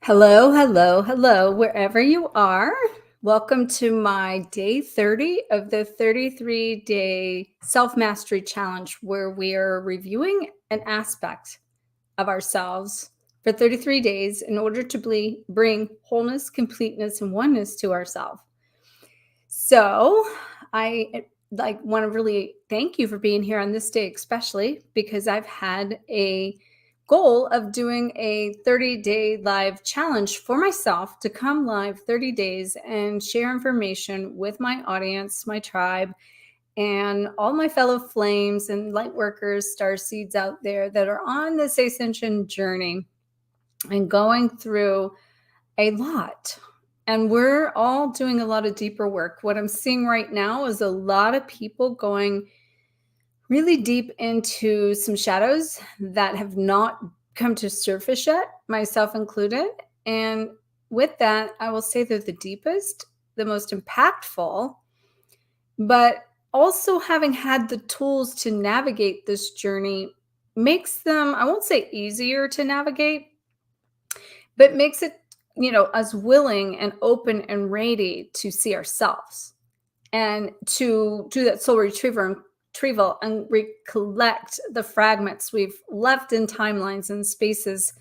Hello, hello, hello, wherever you are. Welcome to my day 30 of the 33-day self-mastery challenge, where we are reviewing an aspect of ourselves for 33 days in order to bring wholeness, completeness, and oneness to ourselves. So I want to really thank you for being here on this day, especially because I've had a goal of doing a 30-day live challenge for myself to come live 30 days and share information with my audience, my tribe, and all my fellow flames and light workers, star seeds out there that are on this ascension journey and going through a lot. And we're all doing a lot of deeper work. What I'm seeing right now is a lot of people going really deep into some shadows that have not come to surface yet, myself included. And with that, I will say they're the deepest, the most impactful, but also having had the tools to navigate this journey makes them, I won't say easier to navigate, but makes it, us willing and open and ready to see ourselves and to do that soul retrieval and recollect the fragments we've left in timelines and spaces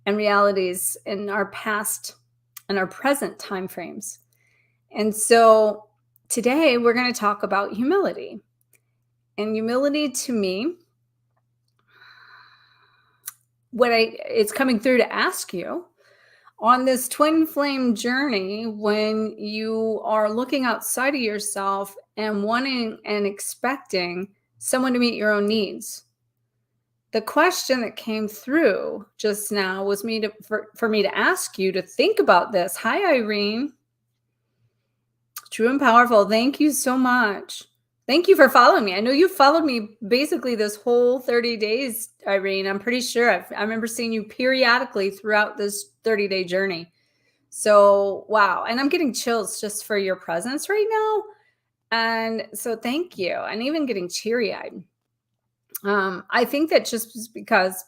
and realities in our past and our present time frames. And so today we're going to talk about humility. And humility, to me, it's coming through to ask you on this twin flame journey, when you are looking outside of yourself and wanting and expecting someone to meet your own needs. The question that came through just now was for me to ask you to think about this. Hi, Irene. True and powerful. Thank you so much. Thank you for following me. I know you followed me basically this whole 30 days, Irene. I'm pretty sure I remember seeing you periodically throughout this 30-day journey. So, wow. And I'm getting chills just for your presence right now. And so thank you. And even getting teary-eyed. I think that just because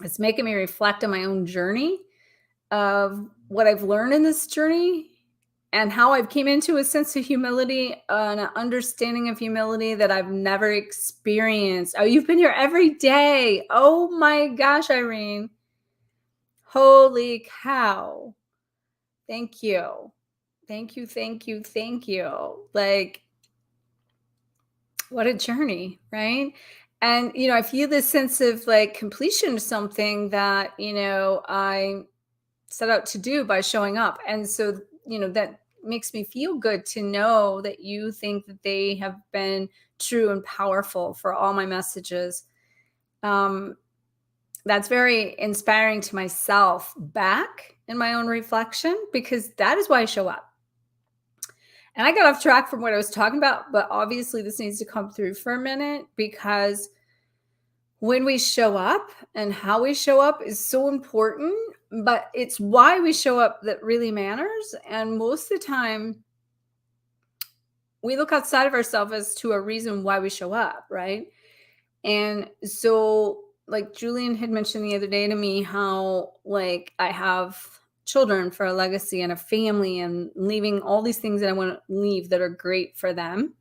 it's making me reflect on my own journey of what I've learned in this journey and how I've came into a sense of humility, an understanding of humility that I've never experienced. Oh, you've been here every day. Oh my gosh, Irene. Holy cow. Thank you. Thank you, thank you, thank you. Like, what a journey, right? And, I feel this sense of like completion of something that, I set out to do by showing up. And so, that makes me feel good to know that you think that they have been true and powerful for all my messages. That's very inspiring to myself back in my own reflection, because that is why I show up. And I got off track from what I was talking about, but obviously this needs to come through for a minute, because when we show up and how we show up is so important, but it's why we show up that really matters. And most of the time, we look outside of ourselves as to a reason why we show up, right? And so, like Julian had mentioned the other day to me, how like I have children for a legacy and a family and leaving all these things that I want to leave that are great for them.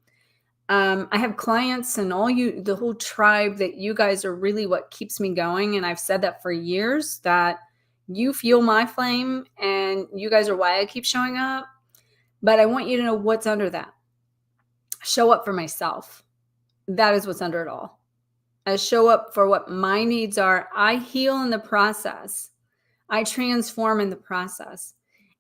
I have clients and the whole tribe, that you guys are really what keeps me going. And I've said that for years, that you fuel my flame and you guys are why I keep showing up. But I want you to know what's under that. Show up for myself. That is what's under it all. I show up for what my needs are. I heal in the process. I transform in the process.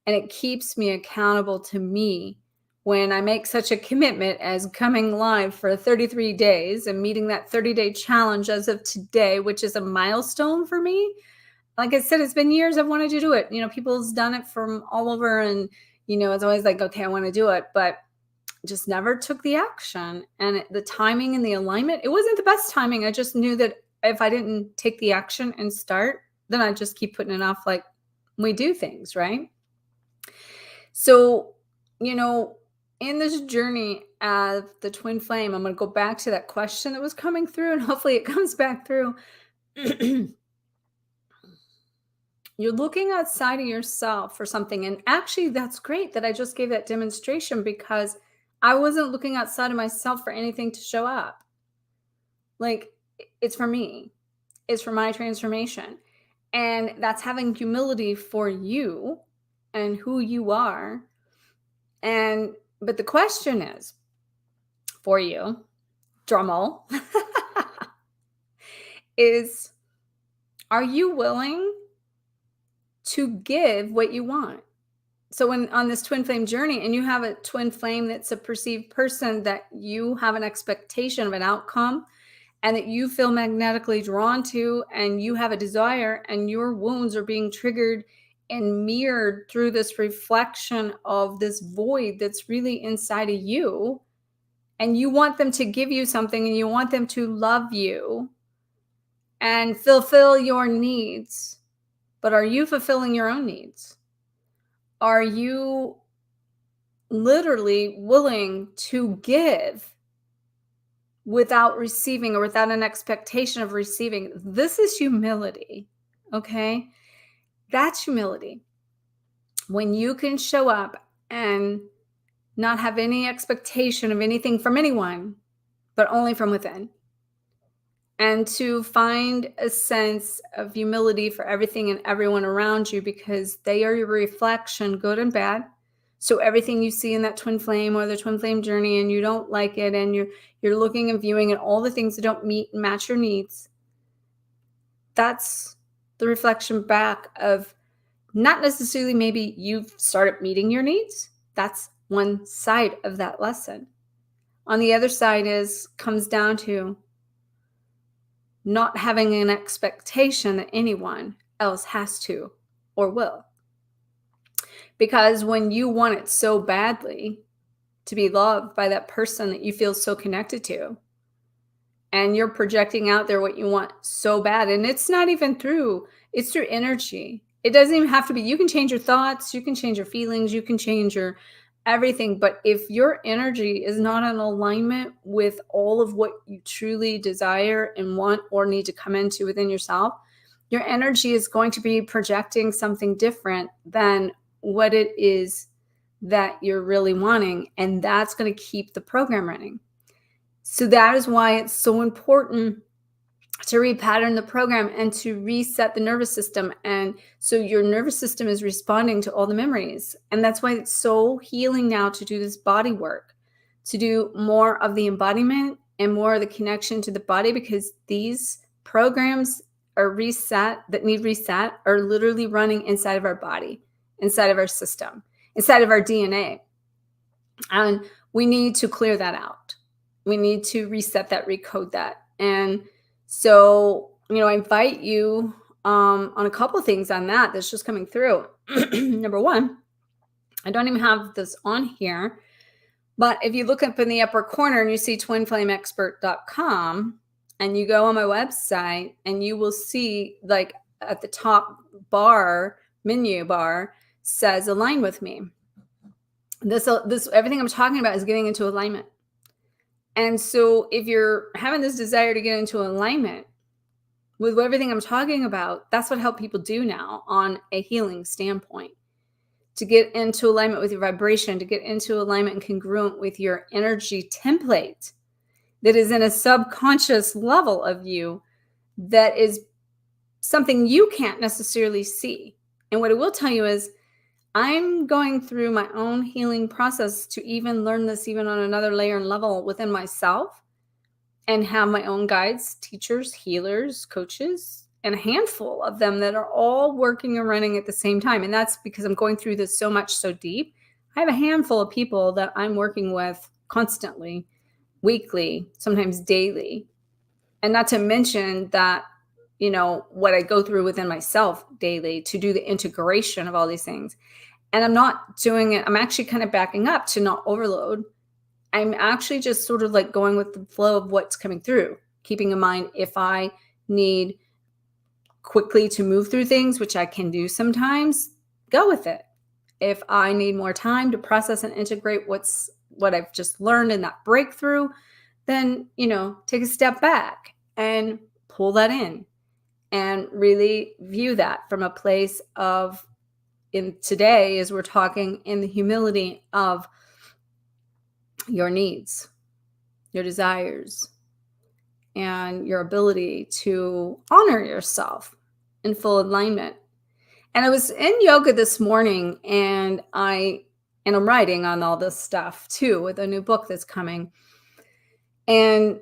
And it keeps me accountable to me when I make such a commitment as coming live for 33 days and meeting that 30-day challenge as of today, which is a milestone for me. Like I said, it's been years I've wanted to do it. People's done it from all over, and, it's always like, okay, I want to do it, but just never took the action. And the timing and the alignment, it wasn't the best timing. I just knew that if I didn't take the action and start, then I just keep putting it off, like we do things, right? So, in this journey of the twin flame, I'm going to go back to that question that was coming through, and hopefully it comes back through. You're looking outside of yourself for something. And actually, that's great that I just gave that demonstration, because I wasn't looking outside of myself for anything to show up. Like, it's for me, it's for my transformation. And that's having humility for you and who you are. And, but the question is for you, drummel, is, are you willing to give what you want? So when on this twin flame journey, and you have a twin flame that's a perceived person, that you have an expectation of an outcome and that you feel magnetically drawn to, and you have a desire, and your wounds are being triggered and mirrored through this reflection of this void that's really inside of you, and you want them to give you something, and you want them to love you and fulfill your needs. But are you fulfilling your own needs? Are you literally willing to give without receiving, or without an expectation of receiving? This is humility, okay? That's humility. When you can show up and not have any expectation of anything from anyone, but only from within. And to find a sense of humility for everything and everyone around you, because they are your reflection, good and bad. So everything you see in that twin flame or the twin flame journey, and you don't like it, and you're looking and viewing at all the things that don't meet and match your needs, that's the reflection back of, not necessarily maybe you've started meeting your needs. That's one side of that lesson. On the other side comes down to not having an expectation that anyone else has to or will. Because when you want it so badly to be loved by that person that you feel so connected to, and you're projecting out there what you want so bad, and it's not even through, it's through energy. It doesn't even have to be, you can change your thoughts, you can change your feelings, you can change your everything. But if your energy is not in alignment with all of what you truly desire and want or need to come into within yourself, your energy is going to be projecting something different than what it is that you're really wanting. And that's going to keep the program running. So that is why it's so important to repattern the program and to reset the nervous system. And so your nervous system is responding to all the memories. And that's why it's so healing now to do this body work, to do more of the embodiment and more of the connection to the body, because these programs are reset, that need reset, are literally running inside of our body, inside of our system, inside of our DNA. And we need to clear that out. We need to reset that, recode that. And so, I invite you on a couple of things on that's just coming through. Number one, I don't even have this on here, but if you look up in the upper corner and you see twinflameexpert.com, and you go on my website, and you will see, like, at the top menu bar says align with me. This everything I'm talking about is getting into alignment. And so if you're having this desire to get into alignment with everything I'm talking about, that's what help people do now on a healing standpoint. To get into alignment with your vibration, to get into alignment and congruent with your energy template that is in a subconscious level of you, that is something you can't necessarily see. And what I will tell you is, I'm going through my own healing process to even learn this, even on another layer and level within myself, and have my own guides, teachers, healers, coaches, and a handful of them that are all working and running at the same time. And that's because I'm going through this so much, so deep. I have a handful of people that I'm working with constantly, weekly, sometimes daily. And not to mention that, what I go through within myself daily to do the integration of all these things. And I'm not doing it, I'm actually kind of backing up to not overload. I'm actually just sort of like going with the flow of what's coming through, keeping in mind if I need quickly to move through things, which I can do sometimes, go with it. If I need more time to process and integrate what I've just learned in that breakthrough, then, take a step back and pull that in. and really view that from a place of, in today, as we're talking, in the humility of your needs, your desires, and your ability to honor yourself in full alignment. And I was in yoga this morning, and I'm writing on all this stuff too with a new book that's coming. And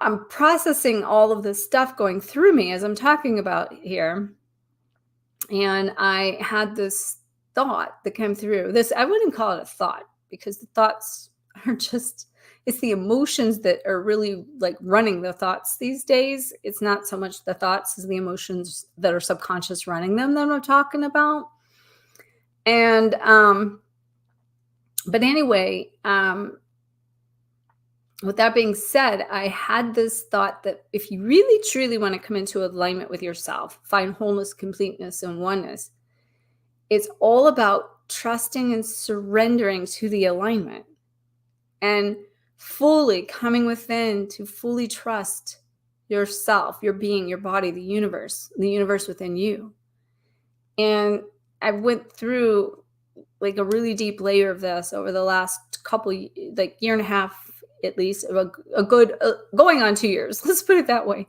I'm processing all of this stuff going through me as I'm talking about here. And I had this thought that came through. This, I wouldn't call it a thought, because the thoughts are just, it's the emotions that are really like running the thoughts these days. It's not so much the thoughts as the emotions that are subconscious running them that I'm talking about. And but anyway, with that being said, I had this thought that if you really truly want to come into alignment with yourself, find wholeness, completeness, and oneness, it's all about trusting and surrendering to the alignment and fully coming within to fully trust yourself, your being, your body, the universe within you. And I went through like a really deep layer of this over the last couple, like year and a half, at least, a good going on 2 years. Let's put it that way.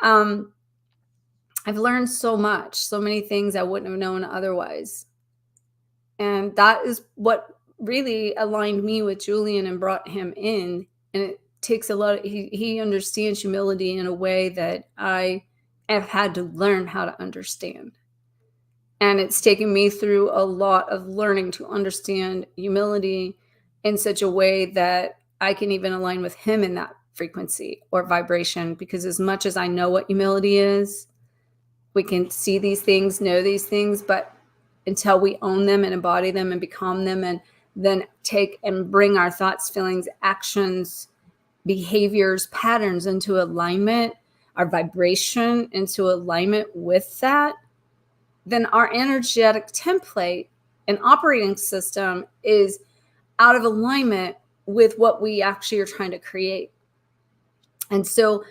I've learned so much, so many things I wouldn't have known otherwise. And that is what really aligned me with Julian and brought him in. And it takes a lot of, he understands humility in a way that I have had to learn how to understand. And it's taken me through a lot of learning to understand humility in such a way that I can even align with him in that frequency or vibration. Because as much as I know what humility is, we can see these things, know these things, but until we own them and embody them and become them, and then take and bring our thoughts, feelings, actions, behaviors, patterns into alignment, our vibration into alignment with that, then our energetic template and operating system is out of alignment with what we actually are trying to create. And so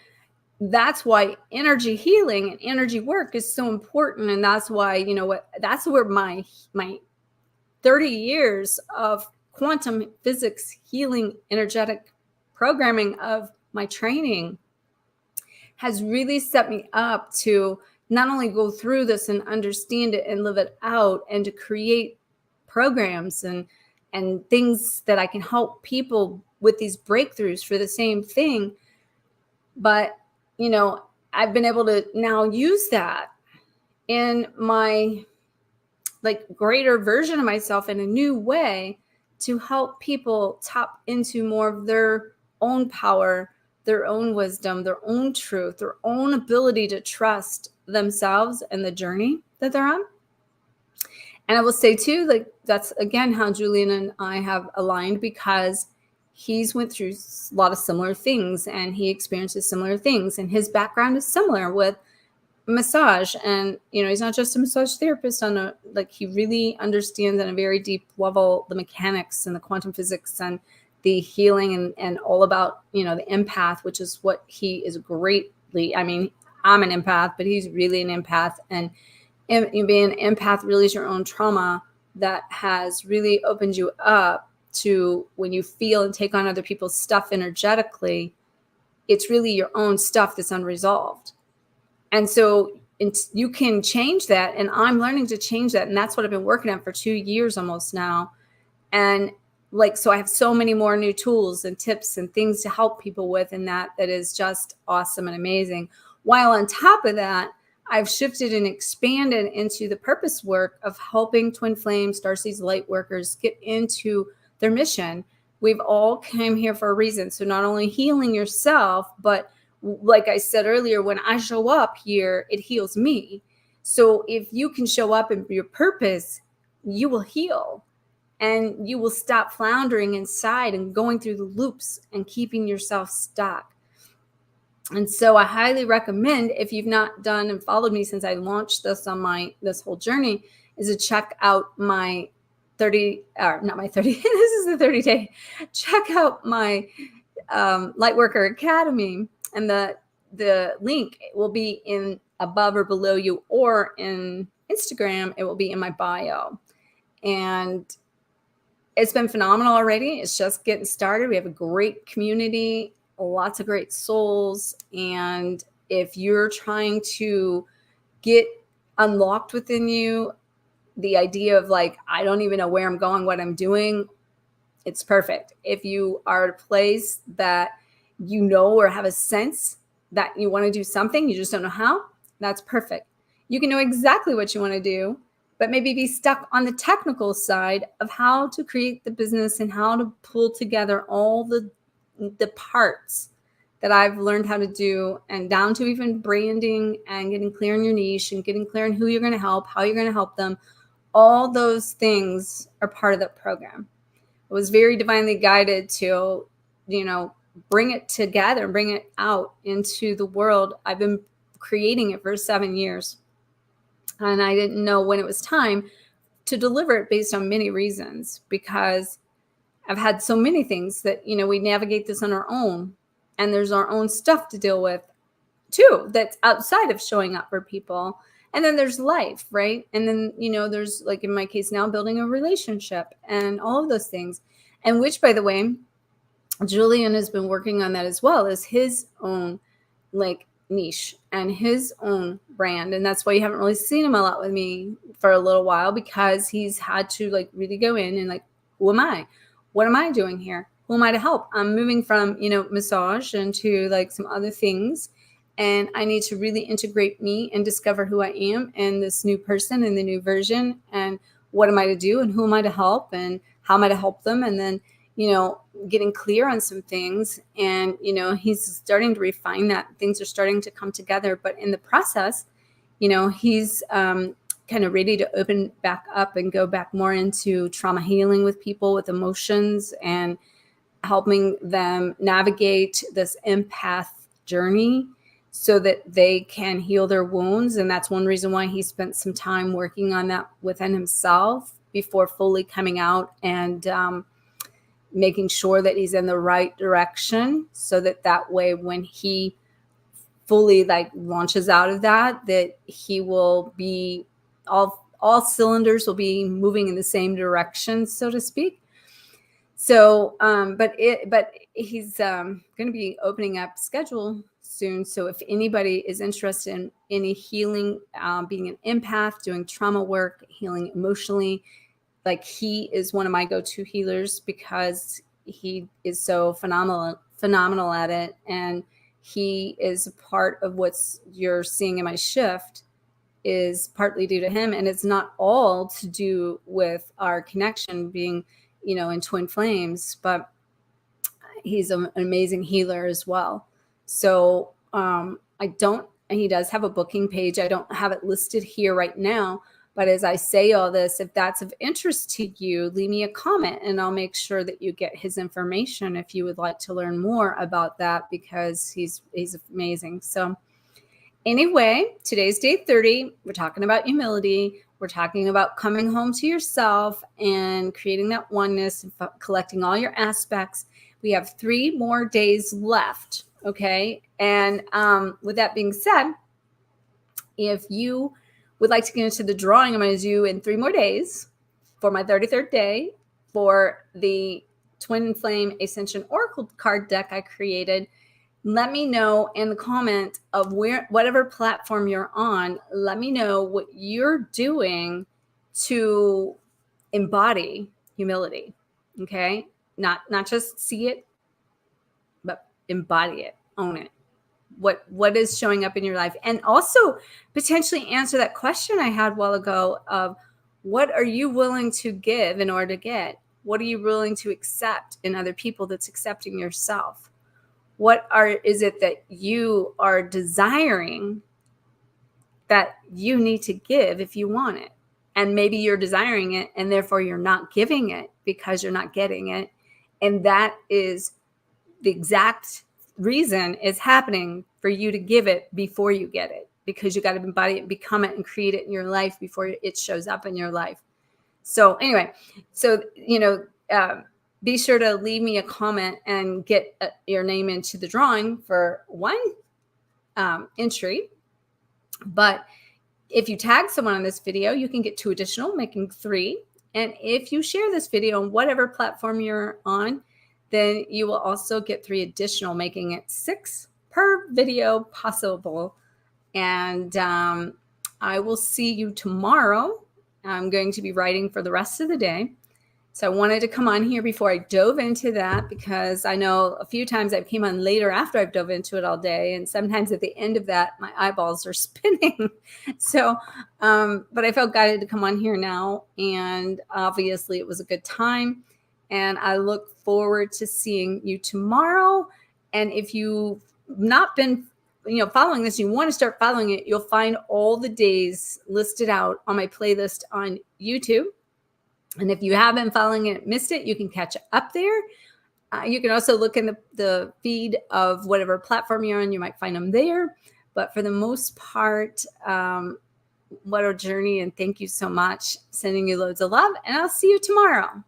that's why energy healing and energy work is so important. And that's why, you know what, that's where my 30 years of quantum physics healing energetic programming of my training has really set me up to not only go through this and understand it and live it out, and to create programs and things that I can help people with these breakthroughs for the same thing. But, you know, I've been able to now use that in my like greater version of myself in a new way to help people tap into more of their own power, their own wisdom, their own truth, their own ability to trust themselves and the journey that they're on. And I will say too, like, that's again how Julian and I have aligned, because he's went through a lot of similar things and he experiences similar things, and his background is similar with massage. And, you know, he's not just a massage therapist on a, like, he really understands on a very deep level the mechanics and the quantum physics and the healing and all about, you know, the empath, which is what he is greatly. I mean, I'm an empath, but he's really an empath. And being an empath really is your own trauma that has really opened you up to, when you feel and take on other people's stuff energetically, it's really your own stuff that's unresolved. And so you can change that. And I'm learning to change that. And that's what I've been working on for 2 years almost now. And like, so I have so many more new tools and tips and things to help people with, and that is just awesome and amazing. While on top of that, I've shifted and expanded into the purpose work of helping Twin Flame Starseeds Lightworkers get into their mission. We've all came here for a reason. So not only healing yourself, but like I said earlier, when I show up here, it heals me. So if you can show up in your purpose, you will heal, and you will stop floundering inside and going through the loops and keeping yourself stuck. And so I highly recommend, if you've not done and followed me since I launched this on this whole journey, is to check out my 30, or not my 30, this is the 30-day, check out my Lightworker Academy. And the the link will be in above or below you, or in Instagram, it will be in my bio. And it's been phenomenal already. It's just getting started. We have a great community, lots of great souls. And if you're trying to get unlocked within you the idea of like, I don't even know where I'm going, what I'm doing, it's perfect. If you are at a place that you know or have a sense that you want to do something, you just don't know how, that's perfect. You can know exactly what you want to do, but maybe be stuck on the technical side of how to create the business and how to pull together all the parts that I've learned how to do, and down to even branding and getting clear on your niche and getting clear on who you're going to help, how you're going to help them. All those things are part of the program. I was very divinely guided to, bring it together, bring it out into the world. I've been creating it for 7 years, and I didn't know when it was time to deliver it based on many reasons, because I've had so many things that, we navigate this on our own, and there's our own stuff to deal with too, that's outside of showing up for people. And then there's life, right? And then, there's, like in my case now, building a relationship and all of those things. And which, by the way, Julian has been working on that as well, as his own like niche and his own brand. And that's why you haven't really seen him a lot with me for a little while, because he's had to like really go in and like, who am I? What am I doing here? Who am I to help? I'm moving from, massage into like some other things. And I need to really integrate me and discover who I am and this new person and the new version. And what am I to do and who am I to help and how am I to help them? And then, getting clear on some things. And, he's starting to refine that. Things are starting to come together. But in the process, he's kind of ready to open back up and go back more into trauma healing with people with emotions and helping them navigate this empath journey so that they can heal their wounds. And that's one reason why he spent some time working on that within himself before fully coming out and making sure that he's in the right direction, so that way when he fully like launches out of that he will be all cylinders will be moving in the same direction, so to speak. So, but he's going to be opening up schedule soon. So if anybody is interested in any healing, being an empath, doing trauma work, healing emotionally, like he is one of my go-to healers, because he is so phenomenal at it. And he is a part of what's you're seeing in my shift is partly due to him. And it's not all to do with our connection being, in twin flames, but he's an amazing healer as well. So he does have a booking page. I don't have it listed here right now, but as I say all this, if that's of interest to you, leave me a comment and I'll make sure that you get his information if you would like to learn more about that, because he's amazing. So anyway, today's day 30. We're talking about humility. We're talking about coming home to yourself and creating that oneness and collecting all your aspects. We have 3 more days left. Okay. And with that being said, if you would like to get into the drawing I'm going to do in 3 more days for my 33rd day for the Twin Flame Ascension Oracle card deck I created, let me know in the comment of whatever platform you're on. Let me know what you're doing to embody humility. Okay. Not just see it, but embody it, own it. What is showing up in your life, and also potentially answer that question I had a while ago of what are you willing to give in order to get? What are you willing to accept in other people that's accepting yourself? What is it that you are desiring that you need to give if you want it? And maybe you're desiring it and therefore you're not giving it because you're not getting it. And that is the exact reason it's happening for you to give it before you get it, because you got to embody it, become it, and create it in your life before it shows up in your life. So anyway, be sure to leave me a comment and get your name into the drawing for 1 entry. But if you tag someone on this video, you can get 2 additional, making 3. And if you share this video on whatever platform you're on, then you will also get 3 additional, making it 6 per video possible. And I will see you tomorrow. I'm going to be writing for the rest of the day. So I wanted to come on here before I dove into that, because I know a few times I've came on later after I've dove into it all day. And sometimes at the end of that, my eyeballs are spinning. So, but I felt guided to come on here now. And obviously it was a good time. And I look forward to seeing you tomorrow. And if you've not been following this, you want to start following it, you'll find all the days listed out on my playlist on YouTube. And if you have been following it, missed it, you can catch up there. You can also look in the feed of whatever platform you're on. You might find them there. But for the most part, what a journey. And thank you so much. Sending you loads of love. And I'll see you tomorrow.